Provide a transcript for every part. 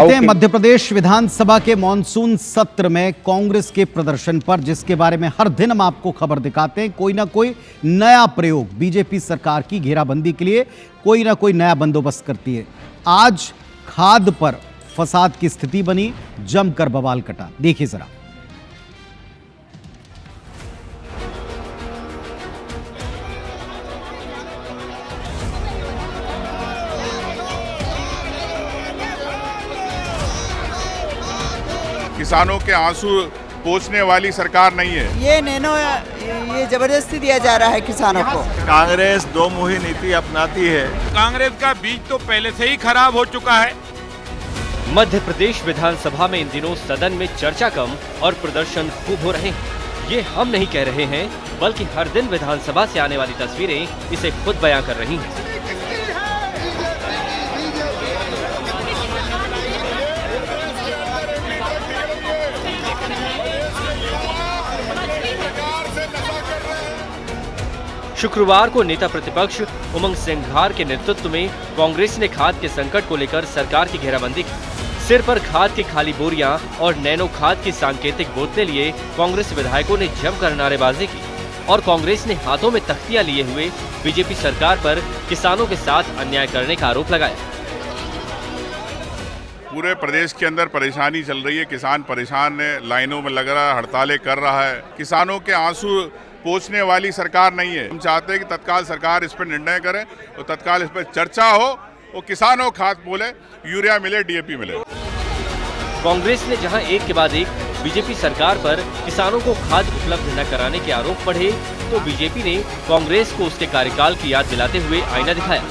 आते हैं मध्य प्रदेश विधानसभा के मॉनसून सत्र में कांग्रेस के प्रदर्शन पर, जिसके बारे में हर दिन हम आपको खबर दिखाते हैं। कोई ना कोई नया प्रयोग बीजेपी सरकार की घेराबंदी के लिए कोई ना कोई नया बंदोबस्त करती है। आज खाद पर फसाद की स्थिति बनी, जमकर बवाल कटा। देखिए जरा। किसानों के आंसू पोंछने वाली सरकार नहीं है। ये जबरदस्ती दिया जा रहा है किसानों को। कांग्रेस दो मुही नीति अपनाती है। कांग्रेस का बीज तो पहले से ही खराब हो चुका है। मध्य प्रदेश विधानसभा में इन दिनों सदन में चर्चा कम और प्रदर्शन खूब हो रहे हैं। ये हम नहीं कह रहे हैं, बल्कि हर दिन विधानसभा से आने वाली तस्वीरें इसे खुद बयां कर रही हैं। शुक्रवार को नेता प्रतिपक्ष उमंग सिंघार के नेतृत्व में कांग्रेस ने खाद के संकट को लेकर सरकार की घेराबंदी की। सिर पर खाद की खाली बोरियां और नैनो खाद की सांकेतिक बोतलें लिए कांग्रेस विधायकों ने जमकर नारेबाजी की और कांग्रेस ने हाथों में तख्तियां लिए हुए बीजेपी सरकार पर किसानों के साथ अन्याय करने का आरोप लगाया। पूरे प्रदेश के अंदर परेशानी चल रही है। किसान परेशान है, लाइनों में लग रहा है, हड़तालें कर रहा है। किसानों के आंसू पोंछने वाली सरकार नहीं है। हम चाहते हैं कि तत्काल सरकार इस पर निर्णय करे और तत्काल इस पर चर्चा हो और किसानों खाद बोले, यूरिया मिले, डीएपी मिले। कांग्रेस ने जहां एक के बाद एक बीजेपी सरकार पर किसानों को खाद उपलब्ध न कराने के आरोप बढ़े, तो बीजेपी ने कांग्रेस को उसके कार्यकाल की याद दिलाते हुए आईना दिखाया।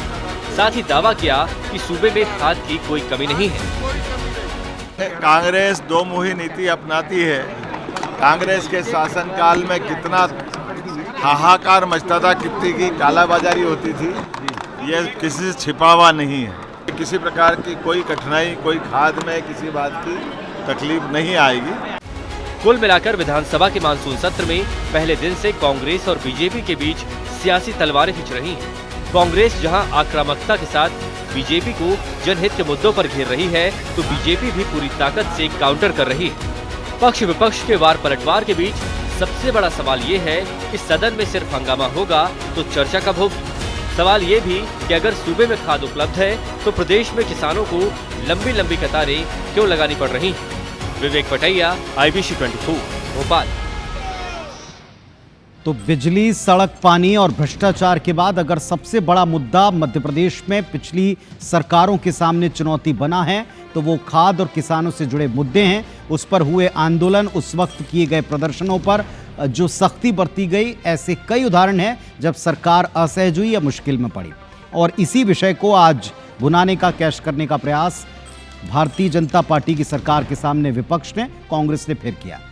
साथ ही दावा किया कि सूबे में खाद की कोई कमी नहीं है। कांग्रेस दो मुही नीति अपनाती है। कांग्रेस के शासनकाल में कितना हाहाकार मचता था, कितनी की कालाबाजारी होती थी, ये किसी से छिपा हुआ नहीं है। किसी प्रकार की कोई कठिनाई, कोई खाद में किसी बात की तकलीफ नहीं आएगी। कुल मिलाकर विधानसभा के मानसून सत्र में पहले दिन से कांग्रेस और बीजेपी के बीच सियासी तलवारें खिंच रही हैं। कांग्रेस जहां आक्रामकता के साथ बीजेपी को जनहित के मुद्दों पर घेर रही है, तो बीजेपी भी पूरी ताकत से काउंटर कर रही है। पक्ष विपक्ष के वार पलटवार के बीच सबसे बड़ा सवाल ये है कि सदन में सिर्फ हंगामा होगा तो चर्चा कब होगी। सवाल ये भी कि अगर सूबे में खाद उपलब्ध है तो प्रदेश में किसानों को लंबी लंबी कतारें क्यों लगानी पड़ रही हैं। विवेक पटैया, IBC 24, भोपाल। तो बिजली, सड़क, पानी और भ्रष्टाचार के बाद अगर सबसे बड़ा मुद्दा मध्य प्रदेश में पिछली सरकारों के सामने चुनौती बना है, तो वो खाद और किसानों से जुड़े मुद्दे हैं। उस पर हुए आंदोलन, उस वक्त किए गए प्रदर्शनों पर जो सख्ती बरती गई, ऐसे कई उदाहरण हैं जब सरकार असहज हुई या मुश्किल में पड़ी। और इसी विषय को आज भुनाने का, कैश करने का प्रयास भारतीय जनता पार्टी की सरकार के सामने विपक्ष ने, कांग्रेस ने फिर किया।